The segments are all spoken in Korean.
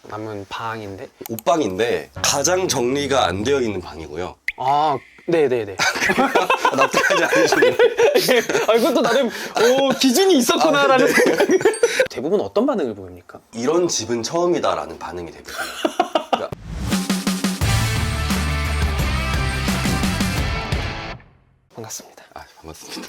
남은 방인데. 옷방인데 가장 정리가 안 되어 있는 방이고요. 아, 네네네. 납득하지 않으시는 아, 이것도 나름 기준이 있었구나라는 생각. 대부분 어떤 반응을 보입니까? 이런 집은 처음이다라는 반응이 대부분이에요. 그러니까 반갑습니다. 반갑습니다.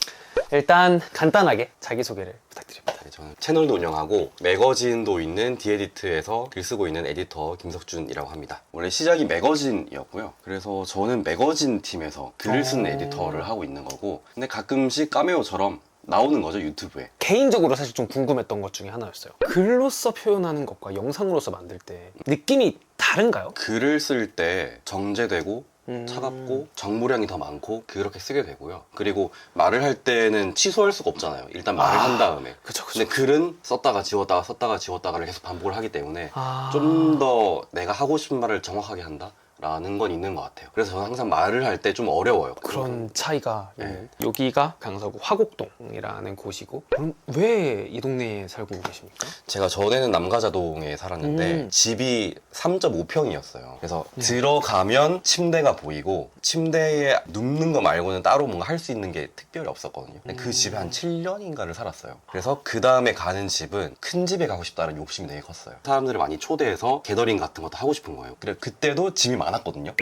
일단 간단하게 자기소개를 부탁드립니다. 네, 저는 채널도 운영하고 매거진도 있는 디에디트에서 글 쓰고 있는 에디터 김석준이라고 합니다. 원래 시작이 매거진이었고요. 그래서 저는 매거진 팀에서 글을 쓰는 에디터를 하고 있는 거고, 근데 가끔씩 카메오처럼 나오는 거죠, 유튜브에. 개인적으로 사실 좀 궁금했던 것 중에 하나였어요. 글로써 표현하는 것과 영상으로서 만들 때 느낌이 다른가요? 글을 쓸 때 정제되고 차갑고 정보량이 더 많고 그렇게 쓰게 되고요. 그리고 말을 할 때는 취소할 수가 없잖아요. 일단 말을 한 다음에. 그쵸. 근데 글은 썼다가 지웠다가 썼다가 지웠다가를 계속 반복을 하기 때문에 아. 좀 더 내가 하고 싶은 말을 정확하게 한다? 라는 건 있는 것 같아요. 그래서 저는 항상 말을 할 때 좀 어려워요. 그런 차이가 있는. 네. 여기가 강서구 화곡동이라는 곳이고, 그럼 왜 이 동네에 살고 계십니까? 제가 전에는 남가자동에 살았는데 집이 3.5평이었어요. 그래서 들어가면 침대가 보이고 침대에 눕는 거 말고는 따로 뭔가 할 수 있는 게 특별히 없었거든요. 근데 그 집에 한 7년인가를 살았어요. 그래서 그 다음에 가는 집은 큰 집에 가고 싶다는 욕심이 되게 컸어요. 사람들을 많이 초대해서 게더링 같은 것도 하고 싶은 거예요. 그래 그때도 짐이 많았거든요.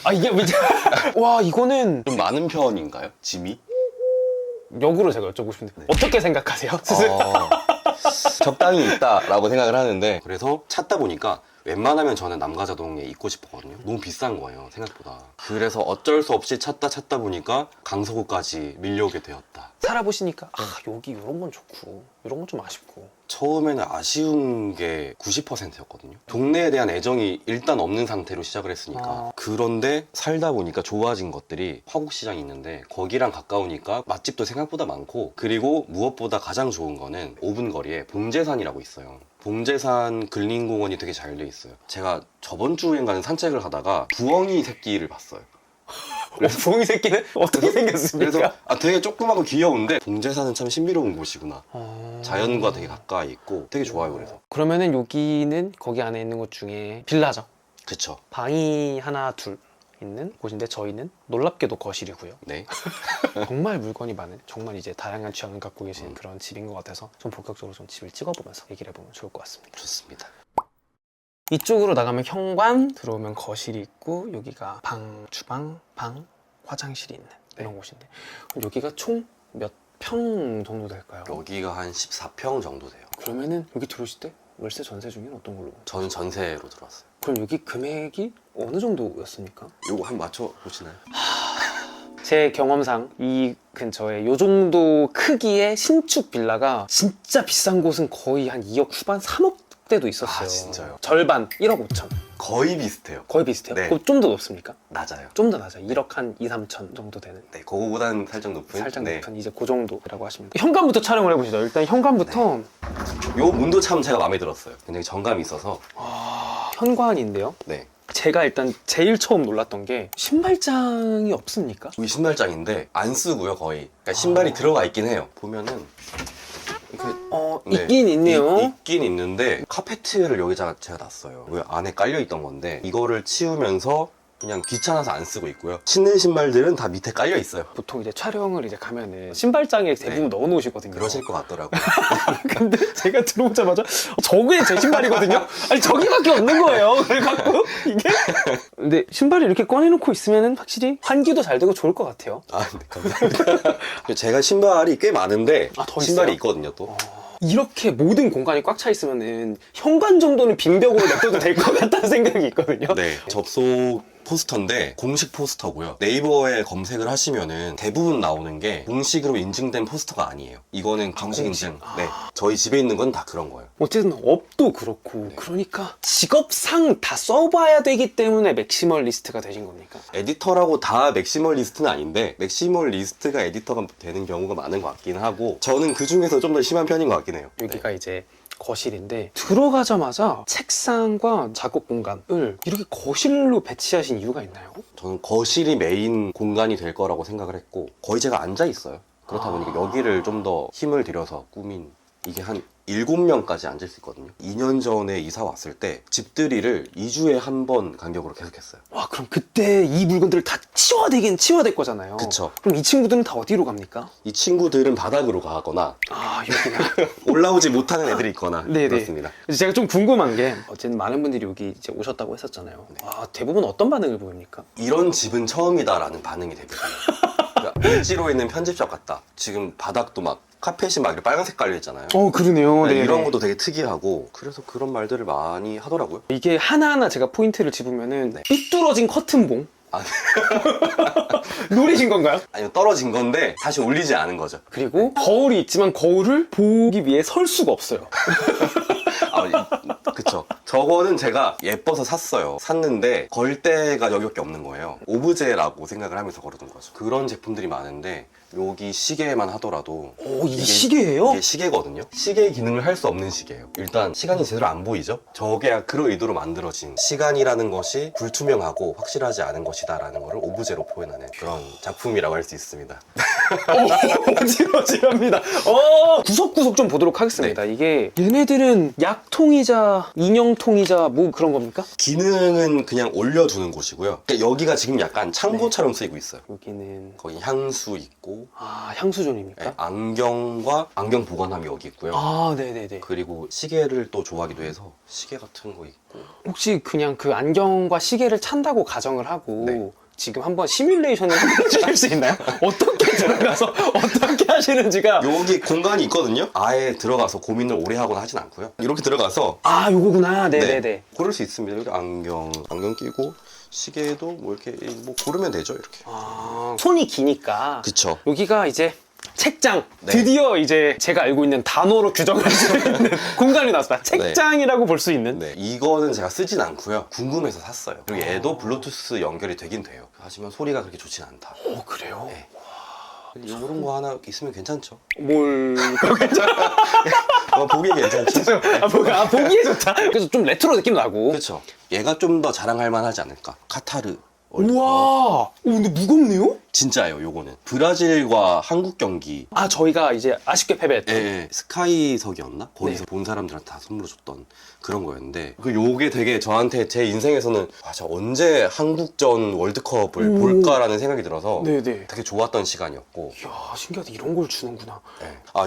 아, 이게 왜 와, 이거는 좀 많은 편인가요? 짐이? 역으로 제가 여쭤보고 싶은데 어떻게 생각하세요? 스스로? 적당히 있다라고 생각을 하는데, 그래서 찾다 보니까 웬만하면 저는 남가자동에 있고 싶었거든요. 너무 비싼 거예요, 생각보다. 그래서 어쩔 수 없이 찾다 보니까 강서구까지 밀려오게 되었다. 살아보시니까 여기 이런 건 좋고 이런 건 좀 아쉽고. 처음에는 아쉬운 게 90%였거든요. 동네에 대한 애정이 일단 없는 상태로 시작을 했으니까. 그런데 살다 보니까 좋아진 것들이 화곡시장이 있는데 거기랑 가까우니까 맛집도 생각보다 많고, 그리고 무엇보다 가장 좋은 거는 5분 거리에 봉제산이라고 있어요. 봉제산 근린공원이 되게 잘 돼 있어요. 제가 저번 주엔가는 산책을 하다가 부엉이 새끼를 봤어요. 부엉이 새끼는 어떻게 생겼습니까? 그래서 되게 조그맣고 귀여운데 봉제산은 참 신비로운 곳이구나. 자연과 되게 가까이 있고 되게 좋아요. 그래서 그러면은 여기는 거기 안에 있는 곳 중에 빌라죠. 그쵸. 방이 하나 둘 있는 곳인데 저희는 놀랍게도 거실이고요. 네. 정말 물건이 많은, 정말 이제 다양한 취향을 갖고 계신 그런 집인 것 같아서 좀 본격적으로 좀 집을 찍어보면서 얘기를 해보면 좋을 것 같습니다. 좋습니다. 이쪽으로 나가면 현관, 들어오면 거실이 있고, 여기가 방, 주방, 방, 화장실이 있는 이런 곳인데, 그럼 여기가 총 몇 평 정도 될까요? 여기가 한 14평 정도 돼요. 그러면은 여기 들어오실 때 월세 전세 중에는 어떤 걸로? 저는 전세로 들어왔어요. 그럼 여기 금액이 어느 정도였습니까? 요거 한번 맞춰보시나요? 제 경험상 이 근처에 요 정도 크기의 신축 빌라가 진짜 비싼 곳은 거의 한 2억 후반, 3억대도 있었어요. 아, 진짜요? 절반 1억 5천. 거의 비슷해요. 거의 비슷해요? 네. 그럼 좀 더 높습니까? 낮아요. 좀 더 낮아요. 1억 한 2, 3천 정도 되는. 네, 그거보다는 살짝 높은. 살짝 네. 높은 이제 그 정도라고 하시면 돼요. 현관부터 촬영을 해보시죠. 일단 현관부터 요 문도 참 제가 마음에 들었어요. 굉장히 정감이 있어서. 현관인데요. 네. 제가 일단 제일 처음 놀랐던 게 신발장이 없습니까? 여기 신발장인데 안 쓰고요, 거의. 그러니까 신발이 들어가 있긴 해요. 보면은 이렇게 네. 있긴 있네요. 있긴 있는데 카페트를 여기다가 제가 놨어요. 왜 안에 깔려 있던 건데 이거를 치우면서 그냥 귀찮아서 안 쓰고 있고요. 신는 신발들은 다 밑에 깔려 있어요. 보통 이제 촬영을 이제 가면은 신발장에 대부분 넣어 놓으시거든요. 그러실 것 같더라고요. 근데 제가 들어오자마자 저게 제 신발이거든요. 아니 저기밖에 없는 거예요. 그래갖고 이게 근데 신발을 이렇게 꺼내놓고 있으면은 확실히 환기도 잘 되고 좋을 것 같아요. 아, 네, 감사합니다. 제가 신발이 꽤 많은데 더 신발이 있어요? 있거든요, 또. 이렇게 모든 공간이 꽉 차 있으면은 현관 정도는 빈벽으로 냅둬도 될 것 같다는 생각이 있거든요. 네. 접속 포스터인데 공식 포스터고요. 네이버에 검색을 하시면은 대부분 나오는 게 공식으로 인증된 포스터가 아니에요. 이거는 정식 인증. 네. 저희 집에 있는 건 다 그런 거예요. 어쨌든 업도 그렇고 그러니까 직업상 다 써봐야 되기 때문에 맥시멀리스트가 되신 겁니까? 에디터라고 다 맥시멀리스트는 아닌데 맥시멀리스트가 에디터가 되는 경우가 많은 것 같긴 하고, 저는 그 중에서 좀 더 심한 편인 것 같긴 해요. 여기가 이제 거실인데 들어가자마자 책상과 작업 공간을 이렇게 거실로 배치하신 이유가 있나요? 저는 거실이 메인 공간이 될 거라고 생각을 했고, 거의 제가 앉아 있어요. 그렇다 보니까 여기를 좀 더 힘을 들여서 꾸민, 이게 한 7명까지 앉을 수 있거든요. 2년 전에 이사 왔을 때 집들이를 2주에 한 번 간격으로 계속했어요. 와, 그럼 그때 이 물건들을 다 치워야 되긴 치워야 될 거잖아요. 그쵸. 그럼 이 친구들은 다 어디로 갑니까? 이 친구들은 바닥으로 가거나 아, 여기나. 올라오지 못하는 애들이 있거나 네네. 그렇습니다. 제가 좀 궁금한 게 어쨌든 많은 분들이 여기 이제 오셨다고 했었잖아요. 아, 대부분 어떤 반응을 보입니까? 이런 집은 처음이다라는 반응이 대부분이에요. 그러니까 을지로에 있는 편집샵 같다. 지금 바닥도 막 카펫이 막 이렇게 빨간색 깔려 있잖아요. 그러네요. 네, 네, 이런 네. 것도 되게 특이하고 그래서 그런 말들을 많이 하더라고요. 이게 하나하나 제가 포인트를 집으면은 네. 삐뚤어진 커튼봉. 아, 노리신 건가요? 아니요, 떨어진 건데 다시 올리지 않은 거죠. 그리고 거울이 있지만 거울을 보기 위해 설 수가 없어요. 그쵸. 저거는 제가 예뻐서 샀어요. 샀는데 걸 데가 여기밖에 없는 거예요. 오브제라고 생각을 하면서 걸어둔 거죠. 그런 제품들이 많은데 여기 시계만 하더라도 오, 이 시계예요? 이게 시계거든요. 시계의 기능을 할 수 없는 시계예요. 일단 시간이 제대로 안 보이죠. 저게 그런 의도로 만들어진 시간이라는 것이 불투명하고 확실하지 않은 것이다 라는 거를 오브제로 표현하는 그런 작품이라고 할 수 있습니다. 어지러지랍니다. 구석구석 좀 보도록 하겠습니다. 네. 이게 얘네들은 약통이자 인형통이자 뭐 그런 겁니까? 기능은 그냥 올려두는 곳이고요. 그러니까 여기가 지금 약간 창고처럼 쓰이고 있어요. 여기는 거기 향수 있고 향수존입니까? 네, 안경과 안경 보관함이 여기 있고요. 네네네. 그리고 시계를 또 좋아하기도 해서 시계 같은 거 있고. 혹시 그냥 그 안경과 시계를 찬다고 가정을 하고 네. 지금 한번 시뮬레이션을 한번 해주실 수 있나요? 어떻게 들어가서 어떻게 하시는지가 여기 공간이 있거든요. 아예 들어가서 고민을 오래 하거나 하진 않고요. 이렇게 들어가서 요거구나. 네네네. 고를 수 있습니다. 여기 안경 끼고 시계도 뭐 이렇게 뭐 고르면 되죠. 이렇게. 손이 기니까 그쵸. 여기가 이제 책장. 네. 드디어 이제 제가 알고 있는 단어로 규정할 수 있는 공간이 나왔습니다. 책장이라고 볼 수 있는. 네, 이거는 제가 쓰진 않고요. 궁금해서 샀어요. 그리고 얘도 블루투스 연결이 되긴 돼요. 하지만 소리가 그렇게 좋진 않다. 그래요? 네. 이런 거 하나 있으면 괜찮죠? 뭘 보기 괜찮죠? 보기에 좋다. 그래서 좀 레트로 느낌 나고. 그렇죠. 얘가 좀 더 자랑할 만하지 않을까? 카타르. 우와. 근데 무겁네요? 진짜예요. 요거는 브라질과 한국 경기 저희가 이제 아쉽게 패배했던. 스카이석이었나? 거기서 본 사람들한테 다 선물로 줬던 그런 거였는데 요게 되게 저한테 제 인생에서는 저 언제 한국전 월드컵을 볼까라는 생각이 들어서 네네. 되게 좋았던 시간이었고. 이야, 신기하다. 이런 걸 주는구나.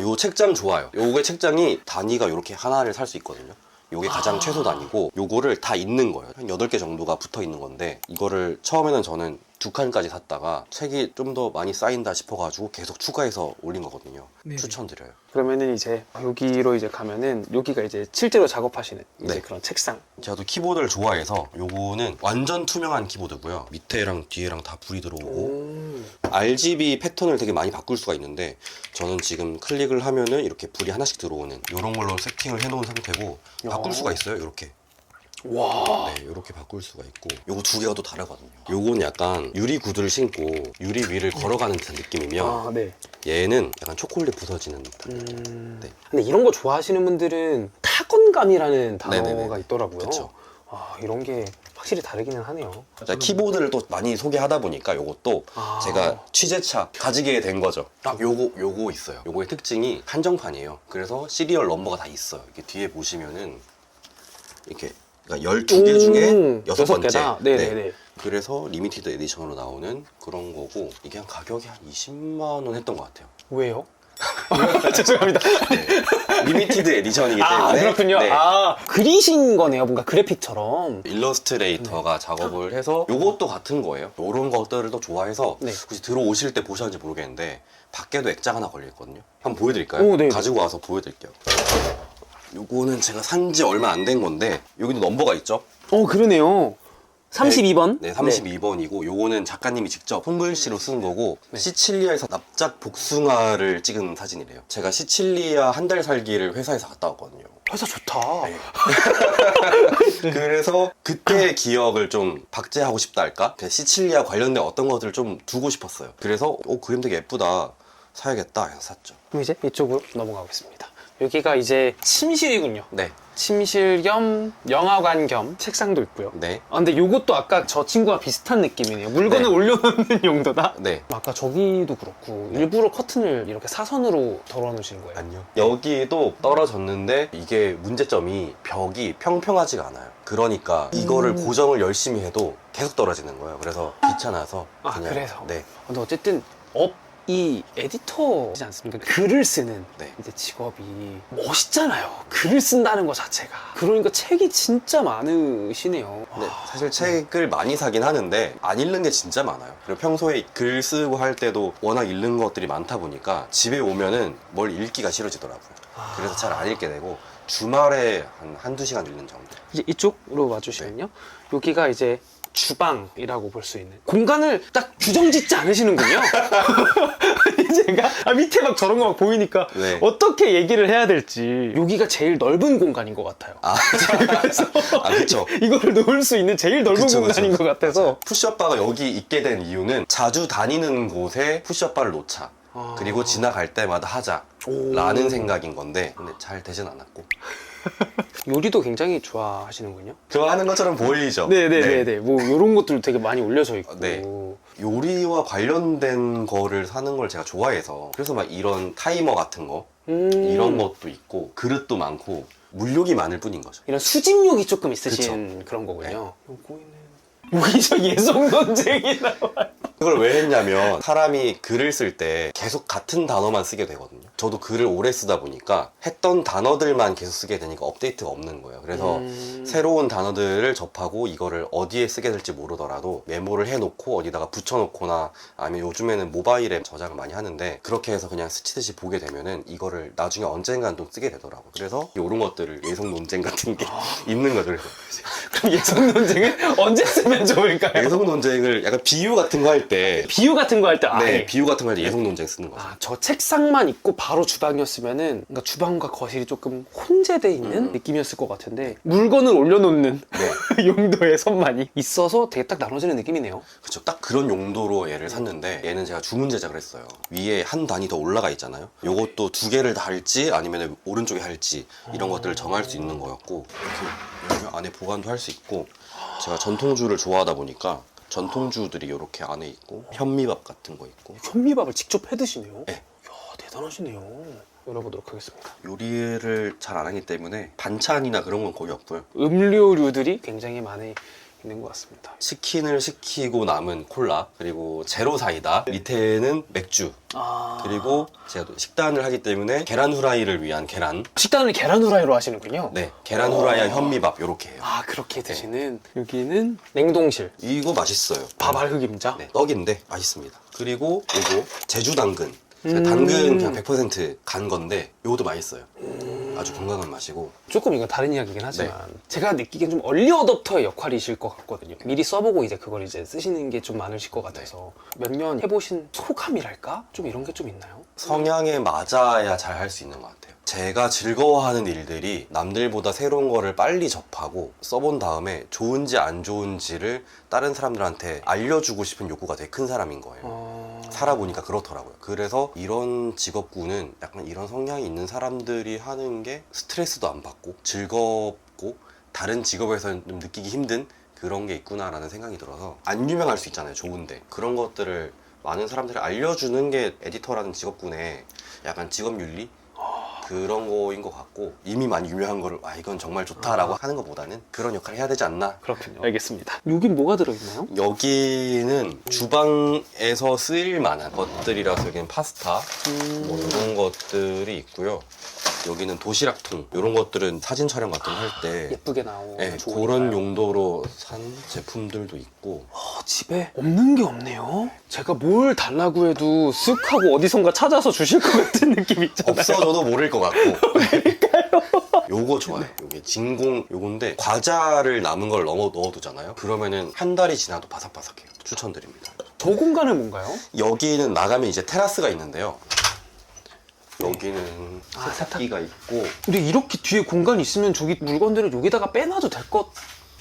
요 책장 좋아요. 요게 책장이 단위가 이렇게 하나를 살 수 있거든요. 요게 가장 최소 단위고 요거를 다 있는 거예요. 한 8개 정도가 붙어 있는 건데 이거를 처음에는 저는 2칸까지 샀다가 책이 좀 더 많이 쌓인다 싶어가지고 계속 추가해서 올린 거거든요. 네네. 추천드려요. 그러면은 이제 여기로 이제 가면은 여기가 이제 실제로 작업하시는 이제 네. 그런 책상. 제가 또 키보드를 좋아해서 요거는 완전 투명한 키보드고요. 밑에랑 뒤에랑 다 불이 들어오고 RGB 패턴을 되게 많이 바꿀 수가 있는데 저는 지금 클릭을 하면은 이렇게 불이 하나씩 들어오는 이런 걸로 세팅을 해놓은 상태고 바꿀 수가 있어요. 이렇게. 와. 네, 이렇게 바꿀 수가 있고 요거 두 개가 또 다르거든요. 요건 약간 유리 구두를 신고 유리 위를 걸어가는 듯한 느낌이면 네. 얘는 약간 초콜릿 부서지는 듯한 네. 근데 이런 거 좋아하시는 분들은 타건감이라는 단어가 네네네. 있더라고요. 그쵸. 이런 게 확실히 다르기는 하네요. 자, 키보드를 또 많이 소개하다 보니까 요것도 제가 취재차 가지게 된 거죠. 요거 있어요. 요거의 특징이 한정판이에요. 그래서 시리얼 넘버가 다 있어요. 이렇게 뒤에 보시면은 이렇게 그러니까 12개 중에 6번째. 네네네. 그래서 리미티드 에디션으로 나오는 그런 거고 이게 한 가격이 한 20만 원 했던 것 같아요. 왜요? 죄송합니다. 네. 리미티드 에디션이기 때문에. 그렇군요. 네. 그리신 거네요. 뭔가 그래픽처럼. 일러스트레이터가 작업을 해서 요것도 같은 거예요. 요런 것들을 더 좋아해서 네. 혹시 들어오실 때 보셨는지 모르겠는데 밖에도 액자가 하나 걸려있거든요. 한번 보여드릴까요? 오, 네. 가지고 와서 보여드릴게요. 요거는 제가 산 지 얼마 안 된 건데 여기도 넘버가 있죠? 그러네요. 32번? 네, 32번이고 요거는 작가님이 직접 손글씨로 쓴 거고 시칠리아에서 납작 복숭아를 찍은 사진이래요. 제가 시칠리아 한 달 살기를 회사에서 갔다 왔거든요. 회사 좋다. 그래서 그때의 기억을 좀 박제하고 싶다 할까? 시칠리아 관련된 어떤 것들을 좀 두고 싶었어요. 그래서 그림 되게 예쁘다, 사야겠다 해서 샀죠. 그럼 이제 이쪽으로 넘어가겠습니다. 여기가 이제 침실이군요. 네. 침실 겸 영화관 겸 책상도 있고요. 네. 아, 근데 요것도 아까 저 친구와 비슷한 느낌이네요. 물건을 네. 올려놓는 용도다? 네. 아까 저기도 그렇고 일부러 커튼을 이렇게 사선으로 덜어놓으시는 거예요? 아니요. 여기도 떨어졌는데 이게 문제점이 벽이 평평하지가 않아요. 그러니까 이거를 고정을 열심히 해도 계속 떨어지는 거예요. 그래서 귀찮아서 아, 그냥. 그래서? 네. 근데 어쨌든 이 에디터지 않습니까? 글을 쓰는 네. 이제 직업이 멋있잖아요. 글을 쓴다는 것 자체가. 그러니까 책이 진짜 많으시네요. 네, 사실 책을 많이 사긴 하는데 안 읽는 게 진짜 많아요. 그리고 평소에 글 쓰고 할 때도 워낙 읽는 것들이 많다 보니까 집에 오면은 뭘 읽기가 싫어지더라고요. 그래서 잘 안 읽게 되고 주말에 한두 시간 읽는 정도. 이제 이쪽으로 와주시면요. 여기가 이제 주방이라고 볼 수 있는 공간을 딱 규정 짓지 않으시는군요. 제가 밑에 막 저런 거 막 보이니까 네. 어떻게 얘기를 해야 될지 여기가 제일 넓은 공간인 것 같아요. 그래서 그쵸. 이거를 놓을 수 있는 제일 넓은 그쵸, 공간인 그쵸. 것 같아서 푸시업바가 여기 있게 된 이유는 자주 다니는 곳에 푸시업바를 놓자. 그리고 지나갈 때마다 하자. 라는 생각인 건데 근데 잘 되진 않았고. 요리도 굉장히 좋아하시는군요. 좋아하는 것처럼 보이죠? 네네네네. 뭐 이런 것들도 되게 많이 올려져 있고. 네. 요리와 관련된 거를 사는 걸 제가 좋아해서 그래서 막 이런 타이머 같은 거 이런 것도 있고 그릇도 많고 물욕이 많을 뿐인 거죠. 이런 수집욕이 조금 있으신 그런 거군요. 요거는 여기서 예속 논쟁이 나와요. 그걸 왜 했냐면 사람이 글을 쓸 때 계속 같은 단어만 쓰게 되거든요. 저도 글을 오래 쓰다 보니까 했던 단어들만 계속 쓰게 되니까 업데이트가 없는 거예요. 그래서 새로운 단어들을 접하고 이거를 어디에 쓰게 될지 모르더라도 메모를 해놓고 어디다가 붙여놓거나 아니면 요즘에는 모바일에 저장을 많이 하는데 그렇게 해서 그냥 스치듯이 보게 되면은 이거를 나중에 언젠간 또 쓰게 되더라고요. 그래서 이런 것들을 예속 논쟁 같은 게 있는 거죠. 그래서 그럼 예속 논쟁을 언제 쓰면 좋을까요? 예속 논쟁을 약간 비유 같은 거 할 때 비유 같은 거 할 때 네, 비유 같은 거 할 때 예속 논쟁 쓰는 거죠. 저 책상만 있고 바로 주방이었으면은 그러니까 주방과 거실이 조금 혼재돼 있는 느낌이었을 것 같은데 물건을 올려놓는 용도의 선만이 있어서 되게 딱 나눠지는 느낌이네요. 그쵸. 딱 그런 용도로 얘를 샀는데 얘는 제가 주문 제작을 했어요. 위에 한 단이 더 올라가 있잖아요. 요것도 두 개를 다 할지 아니면 오른쪽에 할지 이런 것들을 정할 수 있는 거였고 이렇게 열면 안에 보관도 할 수 있고 제가 전통주를 좋아하다 보니까 전통주들이 이렇게 안에 있고 현미밥 같은 거 있고 현미밥을 직접 해 드시네요. 네. 이야, 대단하시네요. 열어보도록 하겠습니다. 요리를 잘 안 하기 때문에 반찬이나 그런 건 거의 없고요. 음료류들이 굉장히 많이 있는 것 같습니다. 치킨을 시키고 남은 콜라 그리고 제로 사이다 밑에는 맥주 그리고 제가 또 식단을 하기 때문에 계란 후라이를 위한 계란 식단을 계란 후라이로 하시는군요. 네 계란 후라이와 현미밥 이렇게 해요. 그렇게 드시는 여기는 냉동실 이거 맛있어요. 밥 알흑임자. 네, 떡인데 맛있습니다. 그리고 이거 제주 당근 당근 그냥 100% 간 건데 이것도 맛있어요. 아주 건강한 맛이고 조금 이건 다른 이야기긴 하지만 제가 느끼기엔 좀 얼리 어댑터의 역할이실 것 같거든요. 미리 써보고 이제 그걸 이제 쓰시는 게 좀 많으실 것 같아서 몇 년 해보신 소감이랄까? 좀 이런 게 좀 있나요? 성향에 맞아야 잘 할 수 있는 것 같아요. 제가 즐거워하는 일들이 남들보다 새로운 거를 빨리 접하고 써본 다음에 좋은지 안 좋은지를 다른 사람들한테 알려주고 싶은 욕구가 되게 큰 사람인 거예요. 살아보니까 그렇더라고요. 그래서 이런 직업군은 약간 이런 성향이 있는 사람들이 하는 게 스트레스도 안 받고 즐겁고 다른 직업에서는 좀 느끼기 힘든 그런 게 있구나라는 생각이 들어서 안 유명할 수 있잖아요. 좋은데 그런 것들을 많은 사람들이 알려주는 게 에디터라는 직업군의 약간 직업윤리? 그런 거인 것 같고 이미 많이 유명한 거를 이건 정말 좋다라고 하는 것보다는 그런 역할을 해야 되지 않나. 그렇군요. 알겠습니다. 여긴 뭐가 들어있나요? 여기는 주방에서 쓰일 만한 것들이라서 여기는 파스타 뭐 이런 것들이 있고요. 여기는 도시락통 이런 것들은 사진 촬영 같은 거 할 때 예쁘게 나오고 그런 용도로 산 제품들도 있고 집에 없는 게 없네요. 제가 뭘 달라고 해도 쓱 하고 어디선가 찾아서 주실 것 같은 느낌 있잖아요. 없어져도 모를 것 같고 요거 좋아요. 요게 진공 요건데 과자를 남은 걸 넣어두잖아요. 그러면은 한 달이 지나도 바삭바삭해요. 추천드립니다. 저 공간은 뭔가요? 여기는 나가면 이제 테라스가 있는데요. 여기는 세탁기가 있고 근데 이렇게 뒤에 공간이 있으면 저기 물건들을 여기다가 빼놔도 될 것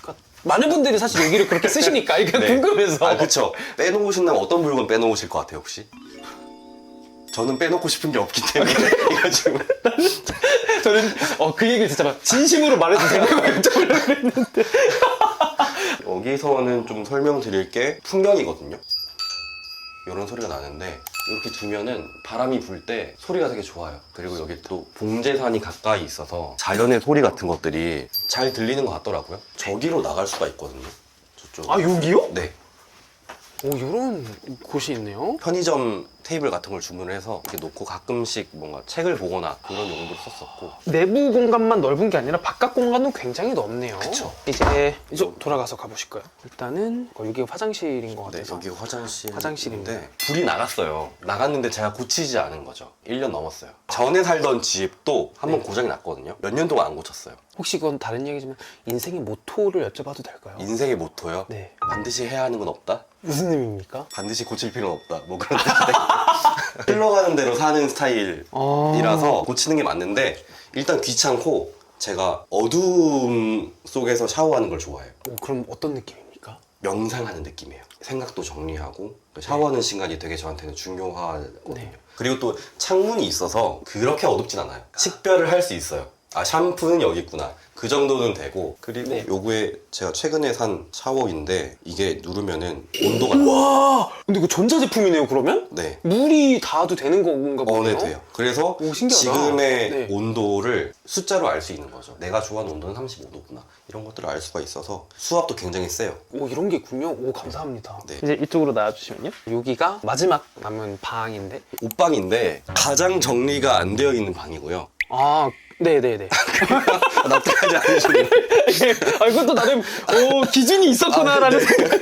같... 많은 분들이 사실 여기를 그렇게 쓰시니까 이게 궁금해서. 그쵸. 빼놓으신다면 어떤 물건 빼놓으실 것 같아요 혹시? 저는 빼놓고 싶은 게 없기 때문에 이거 지금 저는 그 얘기를 진짜 막 진심으로 말해주세요. 여쭤보려고 그랬는데. 여기서는 좀 설명드릴 게 풍경이거든요. 이런 소리가 나는데 이렇게 두면은 바람이 불 때 소리가 되게 좋아요. 그리고 여기 또 봉제산이 가까이 있어서 자연의 소리 같은 것들이 잘 들리는 것 같더라고요. 저기로 나갈 수가 있거든요. 저쪽. 아, 여기요? 네. 오, 이런 곳이 있네요. 편의점 테이블 같은 걸 주문을 해서 이렇게 놓고 가끔씩 뭔가 책을 보거나 그런 용도로 썼었고. 내부 공간만 넓은 게 아니라 바깥 공간도 굉장히 넓네요. 그쵸. 이제 돌아가서 가보실까요? 일단은 여기 화장실인 것 네, 같아서. 여기 화장실인데 불이 나갔어요. 나갔는데 제가 고치지 않은 거죠. 1년 넘었어요. 전에 살던 집도 한번 네. 고장이 났거든요. 몇 년 동안 안 고쳤어요. 혹시 그건 다른 얘기지만 인생의 모토를 여쭤봐도 될까요? 인생의 모토요? 네. 반드시 해야 하는 건 없다? 무슨 의미입니까? 반드시 고칠 필요는 없다. 뭐 그런 뜻인데. 흘러가는 대로 사는 스타일이라서 고치는 게 맞는데 일단 귀찮고 제가 어두움 속에서 샤워하는 걸 좋아해요. 그럼 어떤 느낌입니까? 명상하는 느낌이에요. 생각도 정리하고 샤워하는 시간이 되게 저한테는 중요하거든요. 네. 그리고 또 창문이 있어서 그렇게 어둡진 않아요. 식별을 할 수 있어요. 아, 샴푸는 여기 있구나. 그 정도는 되고. 그리고 네. 요거에 제가 최근에 산 샤워기인데 이게 누르면은 온도가 우와! 근데 이거 전자제품이네요, 그러면? 네. 물이 닿아도 되는 건가 보네요? 네, 돼요. 그래서 오, 신기하다. 지금의 네. 온도를 숫자로 알 수 있는 거죠. 내가 좋아하는 온도는 35도구나. 이런 것들을 알 수가 있어서 수압도 굉장히 세요. 오, 이런 게 있군요. 오, 감사합니다. 네. 이제 이쪽으로 나와주시면요. 여기가 마지막 남은 방인데. 옷방인데 가장 정리가 안 되어 있는 방이고요. 아, 네네네. 납득하지 않으시는 아, 이것도 나름, 기준이 있었구나라는 네. 생각.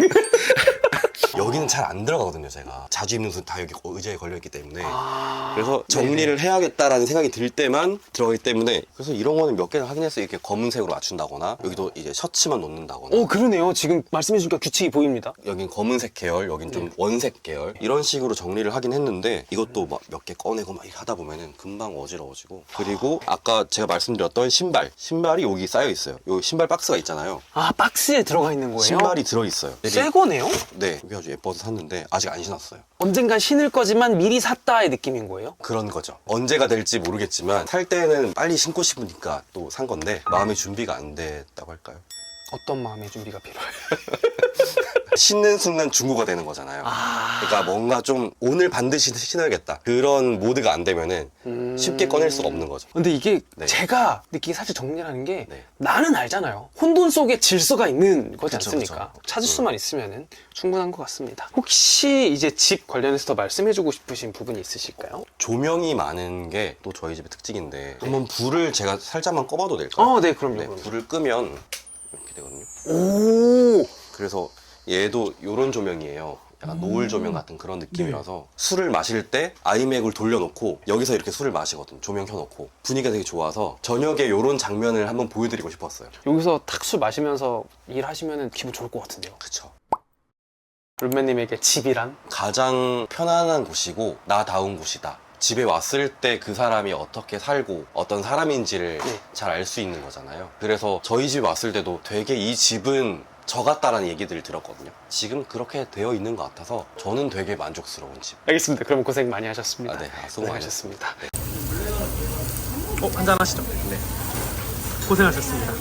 여기는 잘 안 들어가거든요. 제가 자주 입는 옷은 다 여기 의자에 걸려있기 때문에 아, 그래서 정리를 해야겠다라는 생각이 들 때만 들어가기 때문에 그래서 이런 거는 몇 개를 확인해서 이렇게 검은색으로 맞춘다거나 여기도 이제 셔츠만 놓는다거나 오, 그러네요. 지금 말씀해주니까 규칙이 보입니다. 여긴 검은색 계열, 여긴 좀 원색 계열 이런 식으로 정리를 하긴 했는데 이것도 막 몇 개 꺼내고 막 이렇게 하다 보면은 금방 어지러워지고 그리고 아까 제가 말씀드렸던 신발이 여기 쌓여 있어요. 여기 신발 박스가 있잖아요. 아, 박스에 들어가 있는 거예요? 신발이 들어 있어요. 새 거네요? 네, 여기 아주 예뻐서 샀는데 아직 안 신었어요. 언젠간 신을 거지만 미리 샀다의 느낌인 거예요? 그런 거죠. 언제가 될지 모르겠지만 살 때는 빨리 신고 싶으니까 또 산 건데 마음의 준비가 안 됐다고 할까요? 어떤 마음의 준비가 필요해요? 신는 순간 중고가 되는 거잖아요. 그러니까 뭔가 좀 오늘 반드시 신어야겠다 그런 모드가 안 되면은 쉽게 꺼낼 수가 없는 거죠. 근데 이게 네. 제가 느끼기 사실 정리라는 게 네. 나는 알잖아요. 혼돈 속에 질서가 있는 거지 그쵸, 않습니까? 그쵸. 찾을 수만 있으면 충분한 것 같습니다. 혹시 이제 집 관련해서 더 말씀해주고 싶으신 부분이 있으실까요? 조명이 많은 게 또 저희 집의 특징인데 한번 불을 제가 살짝만 꺼봐도 될까요? 네, 그럼요. 네, 그럼요. 불을 끄면 이렇게 되거든요. 오, 그래서 얘도 이런 조명이에요. 약간 노을 조명 같은 그런 느낌이라서 술을 마실 때 아이맥을 돌려놓고 여기서 이렇게 술을 마시거든요. 조명 켜놓고 분위기가 되게 좋아서 저녁에 이런 장면을 한번 보여드리고 싶었어요. 여기서 탁 술 마시면서 일하시면 기분 좋을 것 같은데요. 그쵸. 룸메님에게 집이란? 가장 편안한 곳이고 나다운 곳이다. 집에 왔을 때 그 사람이 어떻게 살고 어떤 사람인지를 네. 잘 알 수 있는 거잖아요. 그래서 저희 집 왔을 때도 되게 이 집은 저 같다라는 얘기들을 들었거든요. 지금 그렇게 되어 있는 것 같아서 저는 되게 만족스러운 집. 알겠습니다. 그럼 고생 많이 하셨습니다. 네, 수고 고생하셨습니다. 많으셨습니다. 한잔 하시죠. 네. 고생하셨습니다.